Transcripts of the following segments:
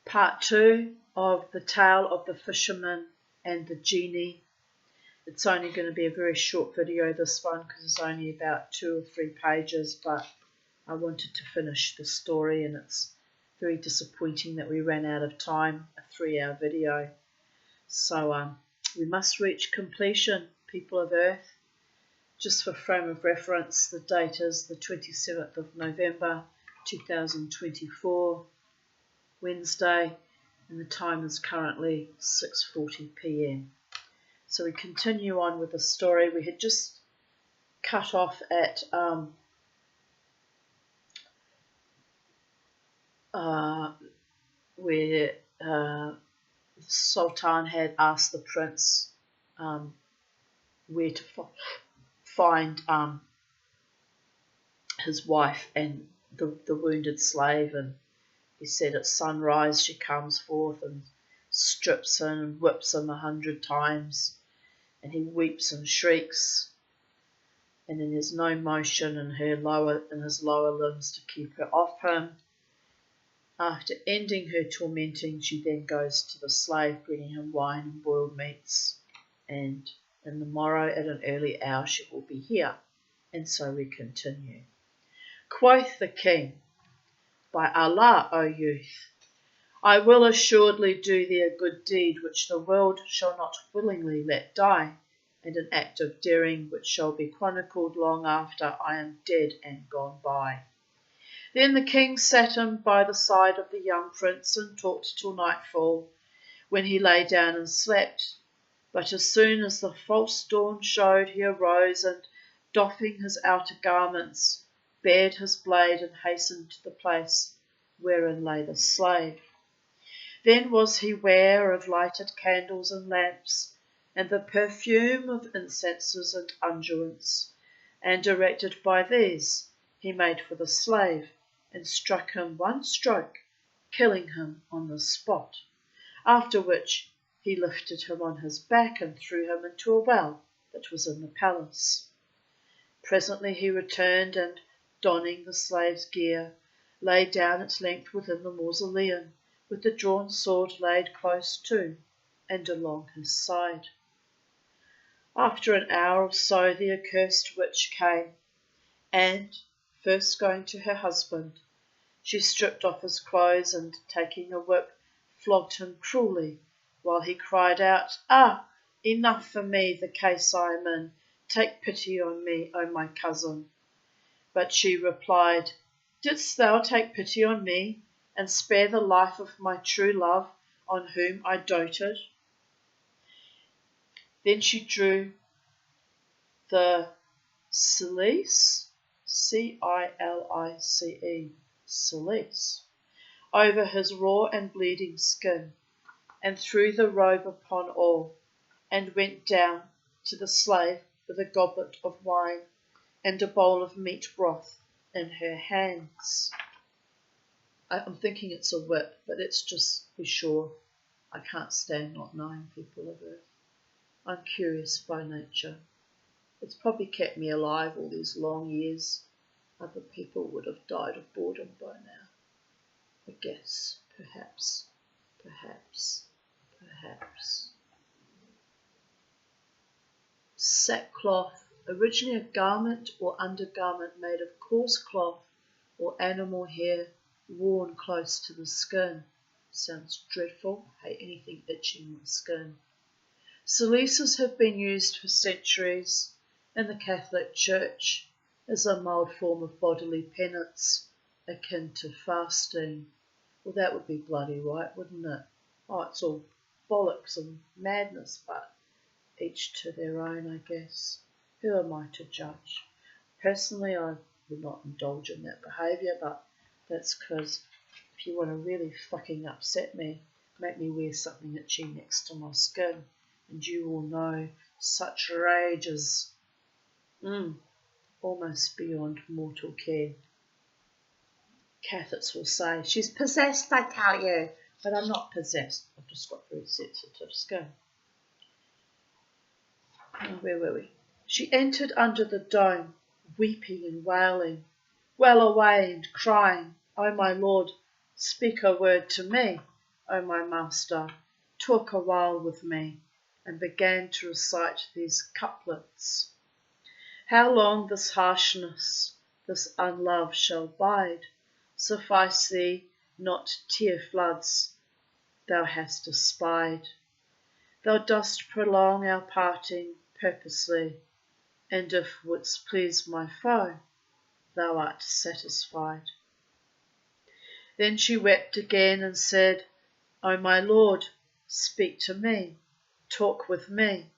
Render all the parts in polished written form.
Part 2 of the tale of the fisherman and the Jinni. It's only going to be a very short video, this one, because it's only about 2 or 3 pages, but I wanted to finish the story, and it's very disappointing that we ran out of time, a 3-hour video. So we must reach completion, people of Earth. Just for frame of reference, the date is the 27th of November 2024, Wednesday, and the time is currently 6:40 p.m. So we continue on with the story. We had just cut off at where the Sultan had asked the prince where to find his wife and the wounded slave, and he said at sunrise she comes forth and strips him and whips him 100 times, and he weeps and shrieks, and then there's no motion in his lower limbs to keep her off him. After ending her tormenting, she then goes to the slave, bringing him wine and boiled meats, and in the morrow at an early hour she will be here. And so we continue. Quoth the king, "By Allah, O youth, I will assuredly do thee a good deed which the world shall not willingly let die, and an act of daring which shall be chronicled long after I am dead and gone by." Then the king sat him by the side of the young prince and talked till nightfall, when he lay down and slept. But as soon as the false dawn showed, he arose and, doffing his outer garments, bared his blade and hastened to the place wherein lay the slave. Then was he ware of lighted candles and lamps, and the perfume of incenses and unguents, and directed by these, he made for the slave, and struck him one stroke, killing him on the spot, after which he lifted him on his back and threw him into a well that was in the palace. Presently he returned, and, donning the slave's gear, lay down at length within the mausoleum, with the drawn sword laid close to and along his side. After an hour or so the accursed witch came, and, first going to her husband, she stripped off his clothes and, taking a whip, flogged him cruelly, while he cried out, "Ah, enough for me the case I am in. Take pity on me, O my cousin." But she replied, "Didst thou take pity on me, and spare the life of my true love, on whom I doted?" Then she drew the cilice, C-I-L-I-C-E, cilice, over his raw and bleeding skin, and threw the robe upon all, and went down to the slave with a goblet of wine and a bowl of meat broth in her hands. I'm thinking it's a whip, but let's just be sure. I can't stand not knowing, people of Earth. I'm curious by nature. It's probably kept me alive all these long years. Other people would have died of boredom by now. I guess, perhaps. Sackcloth, originally a garment or undergarment made of coarse cloth or animal hair worn close to the skin. Sounds dreadful. Hate anything itching my skin. Cilices have been used for centuries in the Catholic Church as a mild form of bodily penance, akin to fasting. Well, that would be bloody right, wouldn't it? Oh, it's all bollocks and madness, but each to their own, I guess. Who am I to judge? Personally, I would not indulge in that behaviour, but that's because if you want to really fucking upset me, make me wear something itchy next to my skin, and you will know such rage is almost beyond mortal care. Catholics will say, "She's possessed, I tell you." But I'm not possessed. I've just got very sensitive skin. Where were we? She entered under the dome, weeping and wailing, well away and crying, "O my lord, speak a word to me." O my master, talk a while with me, and began to recite these couplets. How long this harshness, this unlove shall bide? Suffice thee not tear floods thou hast espied. Thou dost prolong our parting purposely, and if wouldst please my foe, thou art satisfied. Then she wept again and said, O my lord, speak to me, talk with me.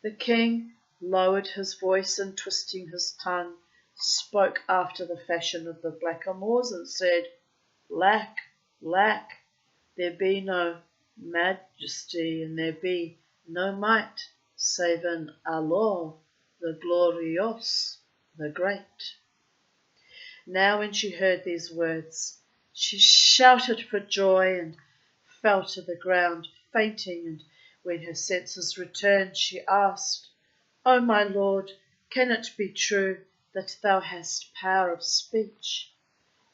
The king lowered his voice and twisting his tongue, spoke after the fashion of the blackamoors and said, Lack, lack, there be no majesty and there be no might, save in Allah, the glorious, the great. Now when she heard these words, she shouted for joy and fell to the ground, fainting, and when her senses returned, she asked, O my lord, can it be true that thou hast power of speech?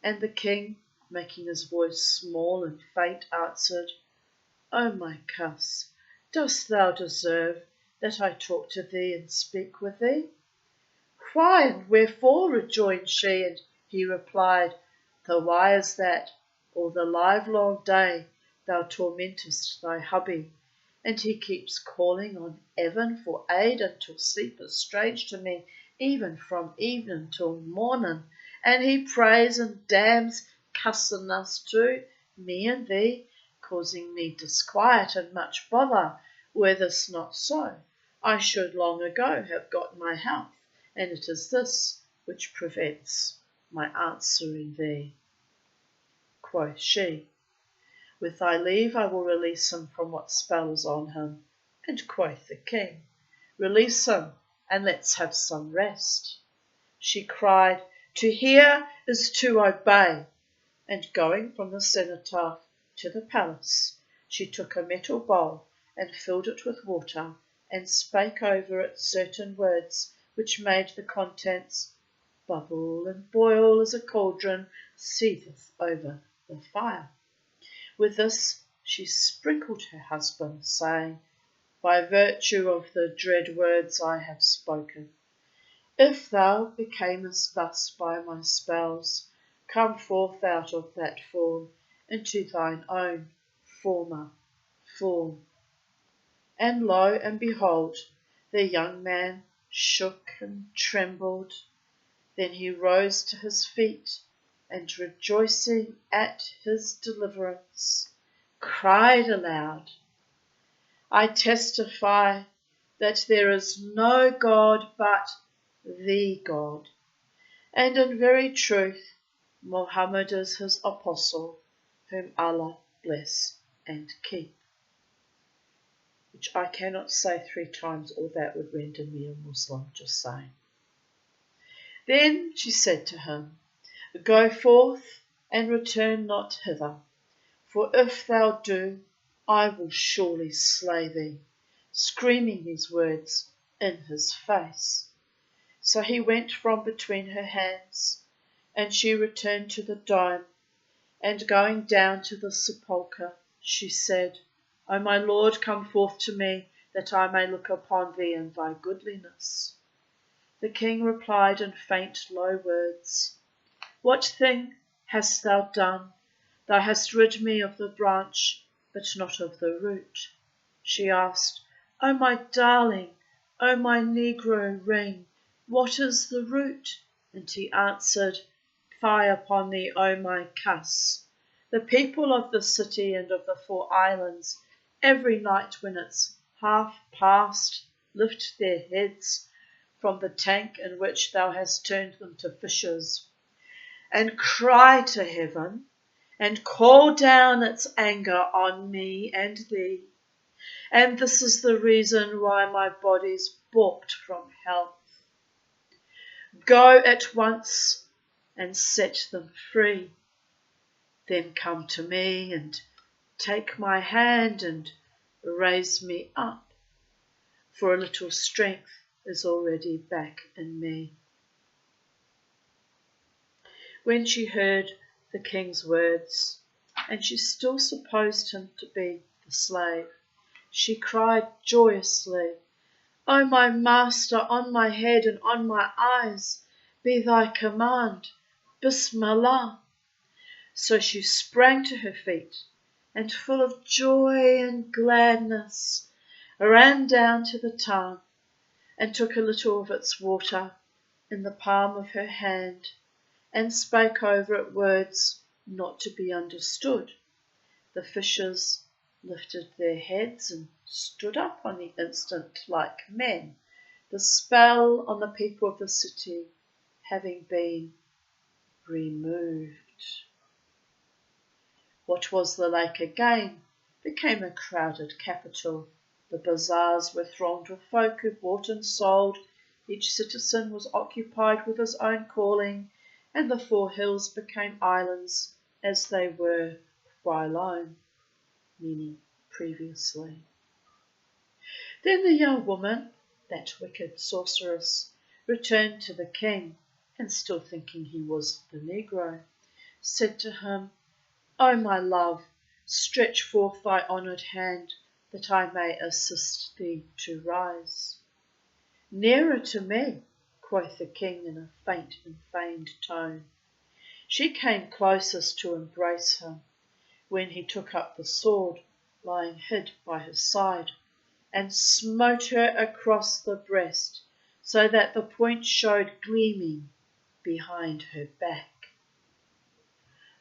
And the king, making his voice small and faint, answered, O my cuss, dost thou deserve that I talk to thee and speak with thee? Why and wherefore? Rejoined she, and he replied, The why is that all the livelong day thou tormentest thy hubby, and he keeps calling on Evan for aid until sleep is strange to me, even from evening till morning, and he prays and damns, cussing us too, me and thee, causing me disquiet and much bother. Were this not so, I should long ago have got my health, and it is this which prevents my answering thee. Quoth she, With thy leave I will release him from what spell is on him. And quoth the king, Release him, and let's have some rest. She cried, To hear is to obey. And going from the cenotaph to the palace, she took a metal bowl and filled it with water, and spake over it certain words, which made the contents bubble and boil as a cauldron seetheth over the fire. With this she sprinkled her husband, saying, By virtue of the dread words I have spoken, if thou becamest thus by my spells, come forth out of that form into thine own former form. And lo, and behold, the young man shook and trembled. Then he rose to his feet, and rejoicing at his deliverance, cried aloud, I testify that there is no God but the God, and in very truth Muhammad is his apostle, whom Allah bless and keep. Which I cannot say 3 times, or that would render me a Muslim, just saying. Then she said to him, Go forth and return not hither, for if thou do, I will surely slay thee, screaming these words in his face. So he went from between her hands, and she returned to the dome, and going down to the sepulchre, she said, O my Lord, come forth to me, that I may look upon thee in thy goodliness. The king replied in faint, low words, What thing hast thou done? Thou hast rid me of the branch, but not of the root. She asked, O my darling, O my negro ring, what is the root? And he answered, Fie upon thee, O my cuss. The people of the city and of the 4 islands, every night when it's half past, lift their heads from the tank in which thou hast turned them to fishes, and cry to heaven, and call down its anger on me and thee. And this is the reason why my body's balked from health. Go at once and set them free. Then come to me and take my hand and raise me up, for a little strength is already back in me. When she heard the king's words, and she still supposed him to be the slave. She cried joyously, "O my master, on my head and on my eyes be thy command, Bismillah." So she sprang to her feet, and full of joy and gladness, ran down to the town, and took a little of its water in the palm of her hand, and spake over it words not to be understood. The fishes lifted their heads and stood up on the instant like men, the spell on the people of the city having been removed. What was the lake again became a crowded capital. The bazaars were thronged with folk who bought and sold. Each citizen was occupied with his own calling, and the 4 hills became islands as they were whilome, meaning previously. Then the young woman, that wicked sorceress, returned to the king, and still thinking he was the Negro, said to him, "O my love, stretch forth thy honoured hand, that I may assist thee to rise." "Nearer to me," quoth the king in a faint and feigned tone. She came closest to embrace him, when he took up the sword lying hid by his side, and smote her across the breast, so that the point showed gleaming behind her back.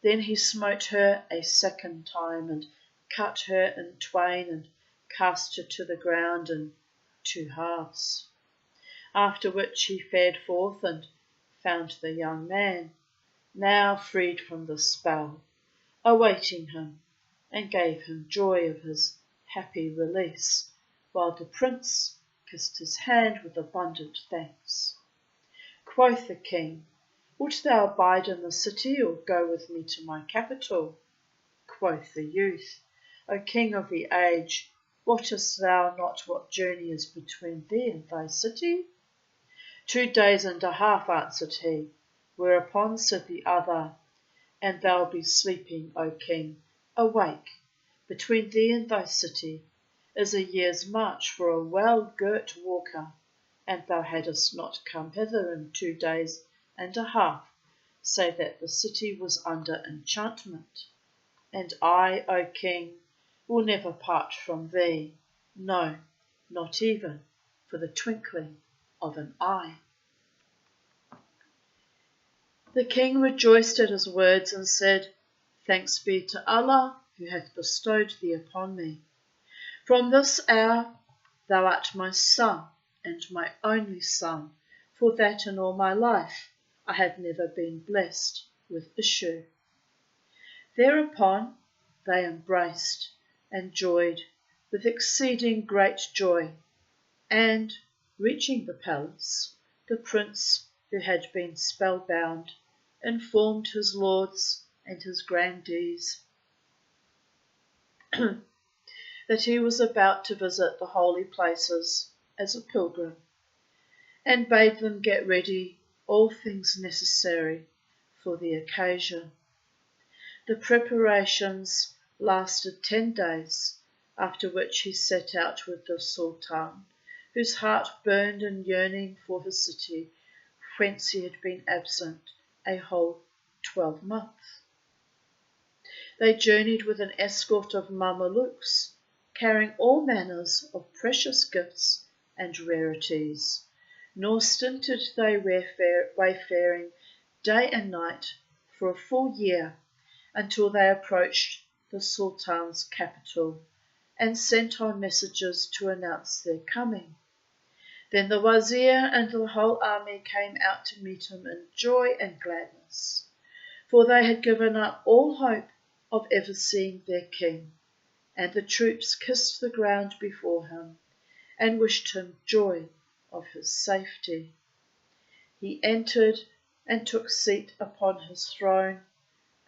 Then he smote her a second time, and cut her in twain, and cast her to the ground in 2 halves. After which he fared forth and found the young man, now freed from the spell, awaiting him, and gave him joy of his happy release, while the prince kissed his hand with abundant thanks. Quoth the king, "Wilt thou abide in the city, or go with me to my capital?" Quoth the youth, "O king of the age, wottest thou not what journey is between thee and thy city?" 2 days and a half, answered he. Whereupon said the other, "And thou be sleeping, O king, awake. Between thee and thy city is a year's march for a well-girt walker, and thou hadst not come hither in 2 days and a half, save that the city was under enchantment. And I, O king, will never part from thee, no, not even for the twinkling of an eye." The king rejoiced at his words and said, "Thanks be to Allah who hath bestowed thee upon me. From this hour thou art my son and my only son, for that in all my life I have never been blessed with issue." Thereupon they embraced and joyed with exceeding great joy, and, reaching the palace, the prince, who had been spellbound, informed his lords and his grandees that he was about to visit the holy places as a pilgrim, and bade them get ready all things necessary for the occasion. The preparations lasted 10 days, after which he set out with the Sultan, whose heart burned in yearning for his city, whence he had been absent a whole 12 months. They journeyed with an escort of Mamelukes, carrying all manners of precious gifts and rarities, nor stinted they wayfaring day and night for a full year, until they approached the Sultan's capital, and sent on messengers to announce their coming. Then the wazir and the whole army came out to meet him in joy and gladness, for they had given up all hope of ever seeing their king, and the troops kissed the ground before him, and wished him joy of his safety. He entered and took seat upon his throne,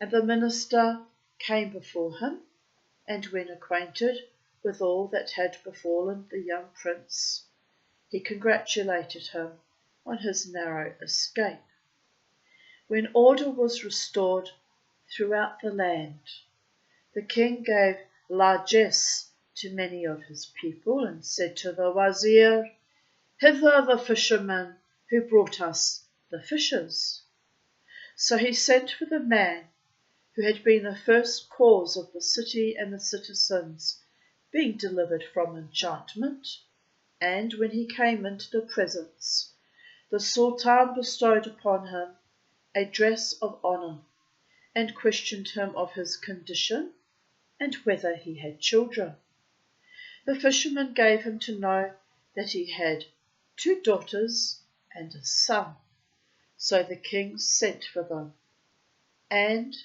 and the minister came before him, and when acquainted with all that had befallen the young prince, he congratulated him on his narrow escape. When order was restored throughout the land, The king gave largesse to many of his people and said to the wazir, "Hither the fisherman who brought us the fishes." So he sent for the man who had been the first cause of the city and the citizens being delivered from enchantment, and when he came into the presence, the Sultan bestowed upon him a dress of honour, and questioned him of his condition and whether he had children. The fisherman gave him to know that he had 2 daughters and a son. So the king sent for them, and,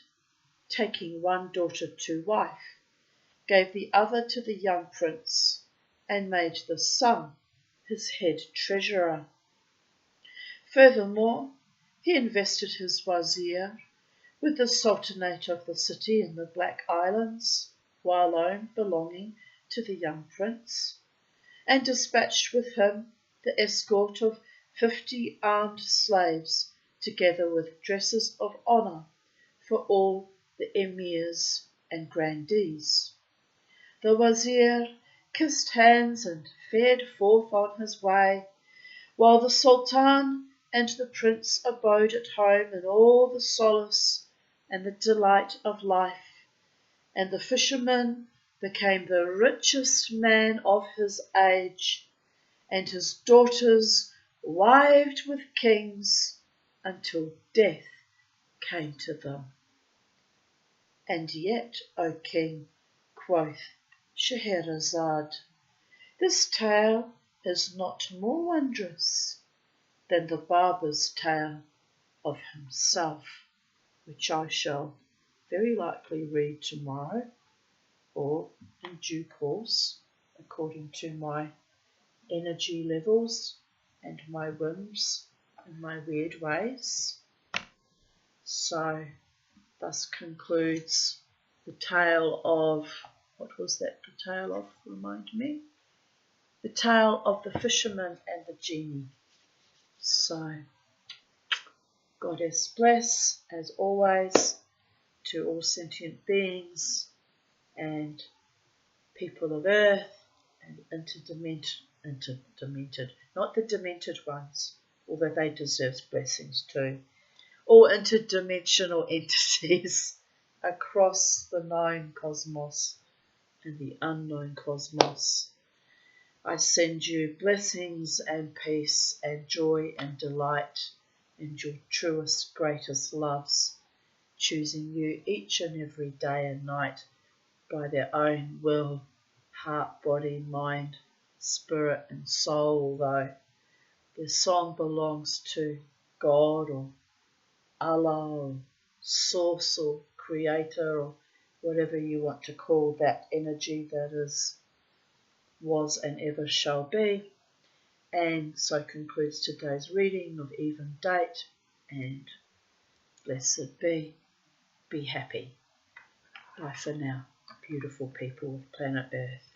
taking one daughter to wife, gave the other to the young prince, and made the son his head treasurer. Furthermore, he invested his wazir with the sultanate of the city in the Black Islands, while alone belonging to the young prince, and dispatched with him the escort of 50 armed slaves, together with dresses of honour for all the emirs and grandees. The wazir kissed hands and fared forth on his way, while the sultan and the prince abode at home in all the solace and the delight of life, and the fisherman became the richest man of his age, and his daughters wived with kings until death came to them. And yet, O king, quoth Scheherazade, this tale is not more wondrous than the barber's tale of himself, which I shall very likely read tomorrow, or in due course, according to my energy levels and my whims and my weird ways. So, thus concludes the tale of, what was that the tale of, remind me? The tale of the fisherman and the Jinni. So, Goddess bless, as always, to all sentient beings and people of earth and interdemented, not the demented ones, although they deserve blessings too, all interdimensional entities across the known cosmos and the unknown cosmos. I send you blessings and peace and joy and delight and your truest, greatest loves, choosing you each and every day and night by their own will, heart, body, mind, spirit and soul, although their song belongs to God or Allah or Source or Creator or whatever you want to call that energy that is, was and ever shall be. And so concludes today's reading of even date, and blessed be. Be happy. Bye for now, beautiful people of planet Earth.